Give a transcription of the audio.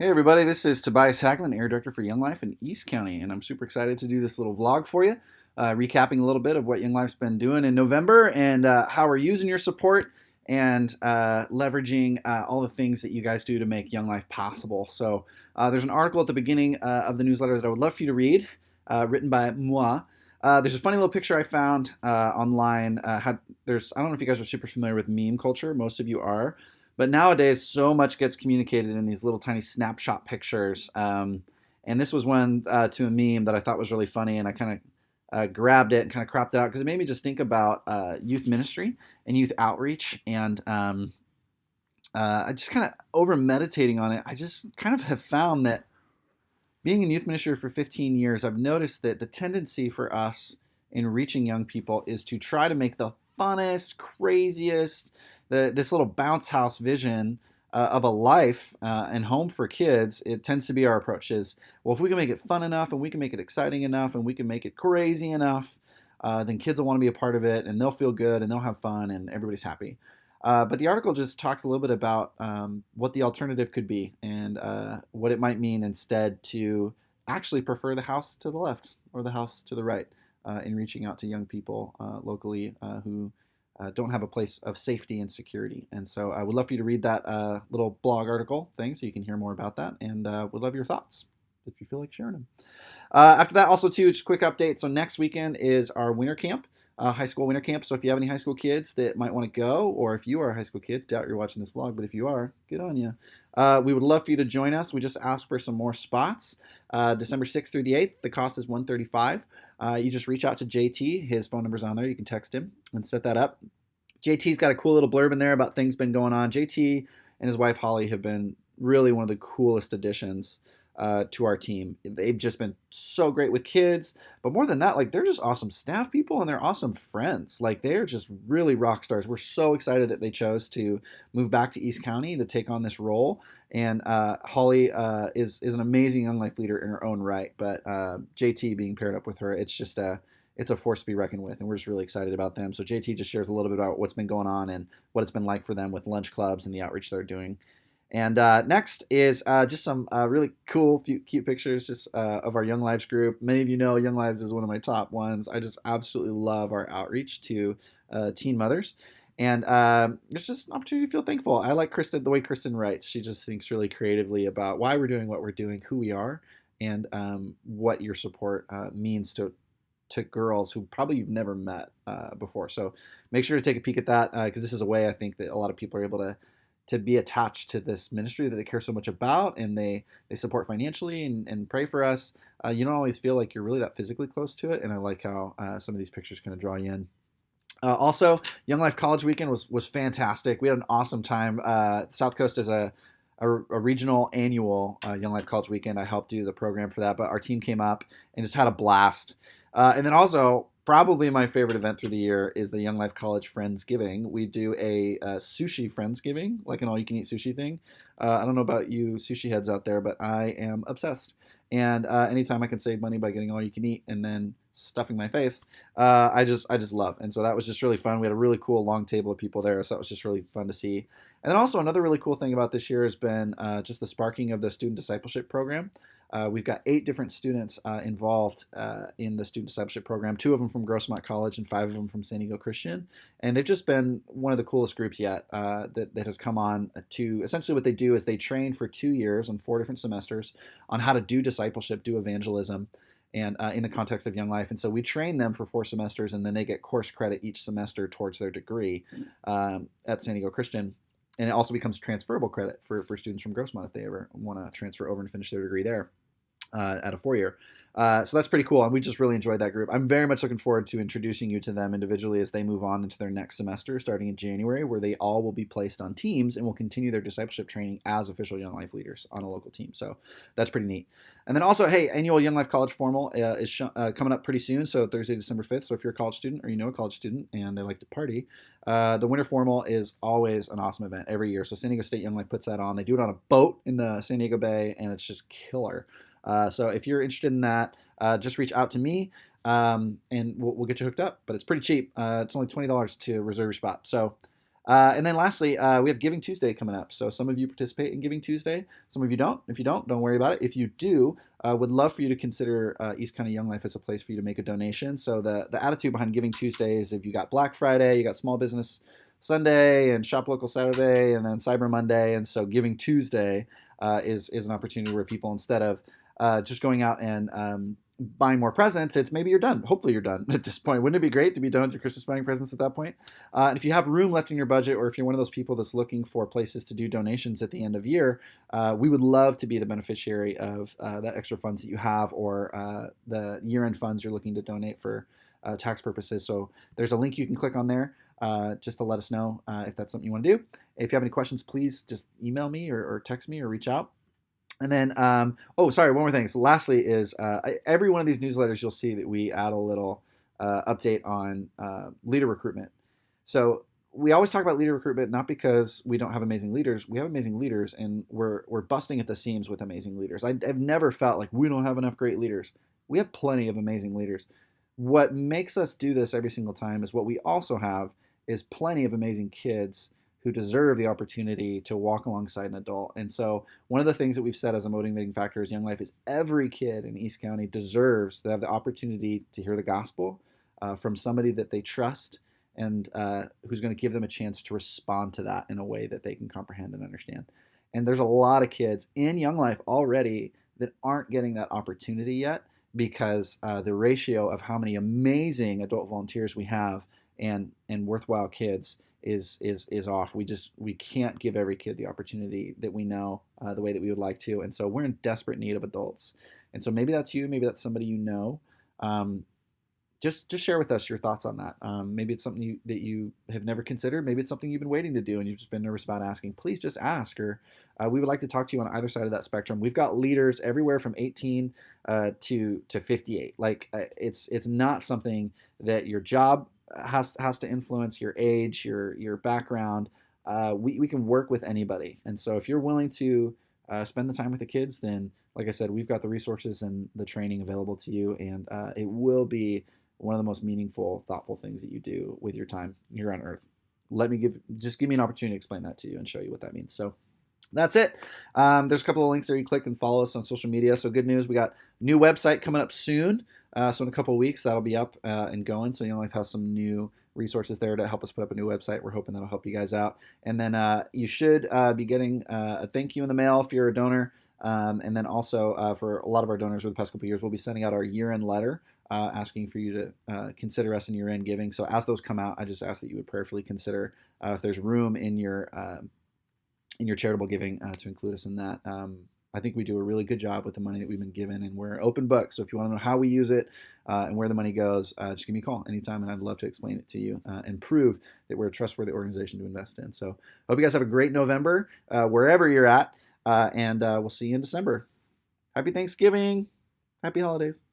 Hey everybody, this is Tobias Haglin, Area Director for Young Life in East County, and I'm super excited to do this little vlog for you, recapping a little bit of what Young Life's been doing in November and how we're using your support and leveraging all the things that you guys do to make Young Life possible. So there's an article at the beginning of the newsletter that I would love for you to read, written by moi. There's a funny little picture I found online. I don't know if you guys are super familiar with meme culture. Most of you are. But nowadays, so much gets communicated in these little tiny snapshot pictures. And this was one to a meme that I thought was really funny, and I kind of grabbed it and kind of cropped it out because it made me just think about youth ministry and youth outreach. And I just kind of over meditating on it, I just kind of have found that being in youth ministry for 15 years, I've noticed that the tendency for us in reaching young people is to try to make the funnest, craziest, this little bounce house vision of a life and home for kids. It tends to be our approach is, well, if we can make it fun enough and we can make it exciting enough and we can make it crazy enough, then kids will want to be a part of it and they'll feel good and they'll have fun and everybody's happy. But the article just talks a little bit about what the alternative could be and what it might mean instead to actually prefer the house to the left or the house to the right in reaching out to young people locally who don't have a place of safety and security. And so I would love for you to read that little blog article thing so you can hear more about that, and would love your thoughts if you feel like sharing them. After that, also too, just a quick update. So next weekend is our winter camp. High school winter camp. So if you have any high school kids that might want to go, or if you are a high school kid, doubt you're watching this vlog, but if you are, good on you. We would love for you to join us. We just asked for some more spots. December 6th through the 8th, the cost is $135. You just reach out to JT. His phone number's on there. You can text him and set that up. JT's got a cool little blurb in there about things been going on. JT and his wife Holly have been really one of the coolest additions to our team. They've just been so great with kids, but more than that, like they're just awesome staff people and they're awesome friends. Like they're just really rock stars. We're so excited that they chose to move back to East County to take on this role. And Holly is an amazing young life leader in her own right. But JT being paired up with her, it's a force to be reckoned with, and we're just really excited about them. So JT just shares a little bit about what's been going on and what it's been like for them with lunch clubs and the outreach they're doing. And next is just some really cool, cute pictures just of our Young Lives group. Many of you know Young Lives is one of my top ones. I just absolutely love our outreach to teen mothers. And it's just an opportunity to feel thankful. I like Kristen, the way Kristen writes. She just thinks really creatively about why we're doing what we're doing, who we are, and what your support means to girls who probably you've never met before. So make sure to take a peek at that because this is a way I think that a lot of people are able to be attached to this ministry that they care so much about, and they support financially and pray for us. You don't always feel like you're really that physically close to it, and I like how some of these pictures kind of draw you in. Also, Young Life College Weekend was fantastic. We had an awesome time. South Coast is a regional annual Young Life College Weekend. I helped do the program for that, but our team came up and just had a blast. And then also, probably my favorite event through the year is the Young Life College Friendsgiving. We do a sushi Friendsgiving, like an all-you-can-eat sushi thing. I don't know about you sushi heads out there, but I am obsessed. And anytime I can save money by getting all-you-can-eat and then stuffing my face, I just love. And so that was just really fun. We had a really cool long table of people there, so that was just really fun to see. And then also another really cool thing about this year has been just the sparking of the student discipleship program. We've got 8 different students involved in the student discipleship program, 2 of them from Grossmont College and 5 of them from San Diego Christian. And they've just been one of the coolest groups yet that has come on to essentially what they do is they train for 2 years on 4 different semesters on how to do discipleship, do evangelism, and in the context of Young Life. And so we train them for 4 semesters, and then they get course credit each semester towards their degree at San Diego Christian. And it also becomes transferable credit for students from Grossmont if they ever want to transfer over and finish their degree there at a 4-year. So that's pretty cool. And we just really enjoyed that group. I'm very much looking forward to introducing you to them individually as they move on into their next semester starting in January, where they all will be placed on teams and will continue their discipleship training as official Young Life leaders on a local team. So that's pretty neat. And then also, hey, annual Young Life College Formal is coming up pretty soon. So Thursday, December 5th. So if you're a college student or you know a college student and they like to party, the Winter Formal is always an awesome event every year. So San Diego State Young Life puts that on. They do it on a boat in the San Diego Bay, and it's just killer. So if you're interested in that, just reach out to me and we'll get you hooked up. But it's pretty cheap. It's only $20 to reserve your spot. So And then lastly, we have Giving Tuesday coming up. So some of you participate in Giving Tuesday, some of you don't. If you don't worry about it. If you do, would love for you to consider East County Young Life as a place for you to make a donation. So the attitude behind Giving Tuesday is if you got Black Friday, you got Small Business Sunday and Shop Local Saturday, and then Cyber Monday, and so Giving Tuesday is an opportunity where people, instead of just going out and buying more presents, it's maybe you're done. Hopefully you're done at this point. Wouldn't it be great to be done with your Christmas buying presents at that point? And if you have room left in your budget, or if you're one of those people that's looking for places to do donations at the end of year, we would love to be the beneficiary of that extra funds that you have, or the year-end funds you're looking to donate for tax purposes. So there's a link you can click on there just to let us know if that's something you want to do. If you have any questions, please just email me or text me or reach out. And then, oh, sorry, one more thing. So lastly is every one of these newsletters, you'll see that we add a little update on leader recruitment. So we always talk about leader recruitment, not because we don't have amazing leaders. We have amazing leaders, and we're busting at the seams with amazing leaders. I've never felt like we don't have enough great leaders. We have plenty of amazing leaders. What makes us do this every single time is what we also have is plenty of amazing kids who deserve the opportunity to walk alongside an adult. And so one of the things that we've said as a motivating factor is Young Life is every kid in East County deserves to have the opportunity to hear the gospel from somebody that they trust, and who's going to give them a chance to respond to that in a way that they can comprehend and understand. And there's a lot of kids in Young Life already that aren't getting that opportunity yet, because the ratio of how many amazing adult volunteers we have and worthwhile kids is off. We can't give every kid the opportunity that we know the way that we would like to, and so we're in desperate need of adults. And so maybe that's you, maybe that's somebody you know. Just share with us your thoughts on that. Maybe it's something that you have never considered. Maybe it's something you've been waiting to do and you've just been nervous about asking. Please just ask, or we would like to talk to you on either side of that spectrum. We've got leaders everywhere from 18 to 58. Like it's not something that your job has to influence, your age, your background. We can work with anybody, and so if you're willing to spend the time with the kids, then like I said, we've got the resources and the training available to you, and it will be one of the most meaningful, thoughtful things that you do with your time here on earth. Just give me an opportunity to explain that to you and show you what that means. So that's it. There's a couple of links there. You click and follow us on social media. So good news, we got a new website coming up soon. So in a couple of weeks, that'll be up and going. So Young Life has some new resources there to help us put up a new website. We're hoping that'll help you guys out. And then you should be getting a thank you in the mail if you're a donor. And then also for a lot of our donors over the past couple of years, we'll be sending out our year-end letter asking for you to consider us in year-end giving. So as those come out, I just ask that you would prayerfully consider if there's room in your charitable giving to include us in that. I think we do a really good job with the money that we've been given, and we're open book. So if you want to know how we use it and where the money goes, just give me a call anytime, and I'd love to explain it to you and prove that we're a trustworthy organization to invest in. So hope you guys have a great November wherever you're at, and we'll see you in December. Happy Thanksgiving. Happy holidays.